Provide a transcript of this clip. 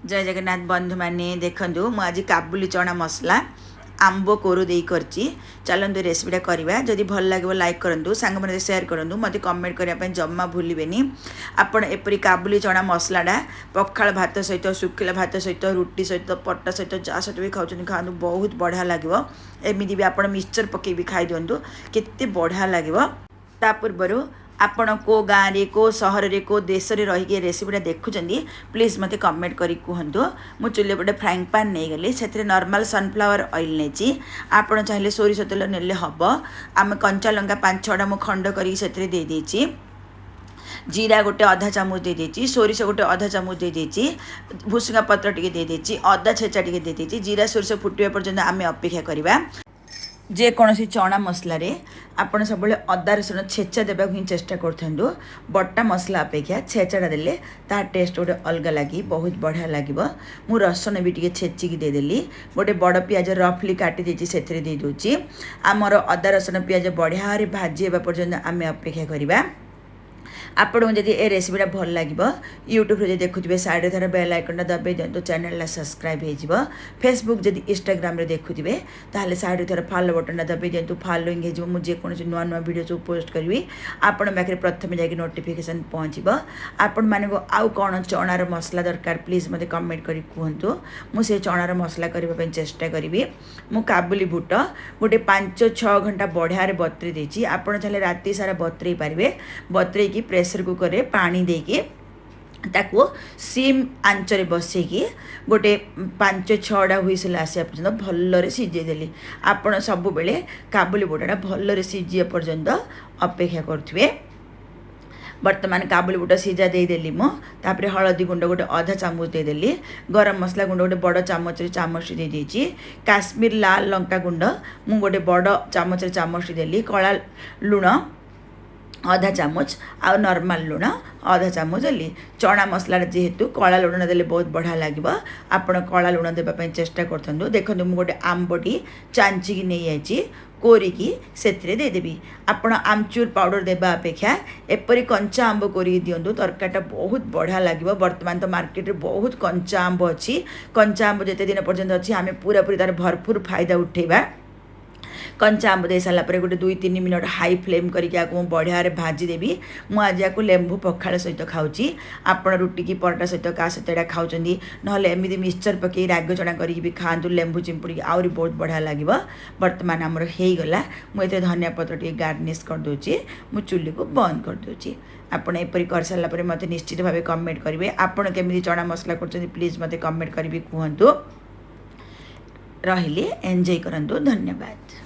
जय जगन्नाथ बंधु मैंने देखु आज काबुली चना मसला आंब कोरु दे करची चलतु रेसिपीटा करवा जदि भल लगे लाइक करूँ सांग मैंने सेयार करूँ मत कमेंट करने जमा भूलें आपण एपरी काबुली चना मसलाटा पखाल भात सहित शुखिला भात सहित रुटी सहित पट्टा सहित जहाँ सहित भी खाऊँ खाँतु बहुत बढ़िया लगे एमती भी आप मिक्सचर पकई भी खाई दिंतु केते बढ़िया लगे ता पूर्व आपण को गाँव रे को सहर रे को देश रे रही रेसिपीटा देखुंत प्लीज मत कमेंट करी कहतु मु चुल्ली पटे फ्राइंग पैन नहीं गली से नॉर्मल सनफ्लावर ऑयल नहीं आपड़ चाहिए सोरिष तेल नेले हम आम कंचा लंका 5-6टा मु खंड करी जीरा गोटे अधा चामच दे देती सोरिष गोटे अधा चामच दे देती भुसुंगा पत्र टे दे देती अदा छेचा टे दे देती जीरा सोरिष फुटवा पर्यंत आम अपेक्षा करवा जेकोसी चना मसला आपड़ सब अदा रसुण छेचा देवा ही चेष्टा करूँ बटा मसला अपेक्षा छेचाटा देले तार टेस्ट गोटे अलग लगी बहुत बढ़िया लगे मु रसुण भी टे छेचिकी देदेली गोटे बड़ पियाज रफली काटी देती से दे दूची आमर अदा रसुण पियाज बढ़िया भाजी होगा पर्यंत आम अपेक्षा करवा आपको जब ये रेसिपीटा भल लगे यूट्यूब रे देखुए साइड थर बेल आइकन दबाई दिंतु चैनल सब्सक्राइब हो फेसबुक जब इंस्टाग्राम रे देखुए ताहले साइड थर फॉलो बटन दबाई दिंतु फॉलोइंग हो मुझे नुआ नुआ वीडियो सब पोस्ट करी आपण पाखे प्रथम जाकि नोटिफिकेशन पहुँचब आपण मानक आउ कौन चणार मसला दरकार प्लीज मत कमेंट करी कहतु मुझे चणार मसला करने चेष्टा करी मु काबुली बुट गोटे 5-6 घंटा बढ़िया बतरी देती आपड़ चाहिए राति सारा बतरे पारे बतरे प्रेसर कुकर में पानी देके ताकू सिम आंचरे बसैकी गोटे 5-6टा हुइसल आसा पर्यंत भल्ल सीझेदेली आपण सब बेले काबुली बुटाटा भल्ल सीझा पर्यंत अपेक्षा करुवे बर्तमान काबुली बुट सीझा देदेली मुझे हलदी गुंड गोटे अधा चामच देदेली गरम मसला गुंड गोटे बड़ चामच दे देची काश्मीर लाल लंका गुंड मु गोटे बड़ चामच देली कला लुण अधा चामच आ नॉर्मल लुण अधा चामच देली चना मसला जेहेतु कला लुण देले बहुत बढ़िया लगे आपण कला लुण देवाई चेष्टा करूँ देखो मुझे गोटे आंबटी चांचिकी नहीं आई कोरिकी से देदेवी आपण आमचूर पाउडर देवा अपेक्षा एपरी कंचा आंब कोरी दिंतु तरकारीटा बहुत बढ़िया लगे बर्तमान तो मार्केट रे बहुत कंचा आंब अच्छी कंचा आंब जिते दिन पर्यंत अच्छी आम पूरा पूरी तार भरपूर फायदा उठेबा कंचा आंब दे सारापर गोटे 2-3 मिनट हाई फ्लेम करके बढ़िया भाजी देवी मुझे आपको लेंबू पखाड़ सहित खाऊँगी आपण रुटी की परोटा सहित क्या सहित यहाँ खाऊँ ना एमती मिक्सचर पकई राग चना करी भी खातु लेंबू चिंपुड़ी आहरी बहुत बढ़िया लगे बर्तमान आमर होगला मुझे धनिया पत्र टे गार्निश करदे मु चुल्ली को बंद करदे आपड़ एपरी कर सारापर मत निश्चित भाव कमेंट करेंगे आपड़ केमी चना मसला कर प्लीज मत कमेंट करी कहतु रही एंजॉय करंतु धन्यवाद।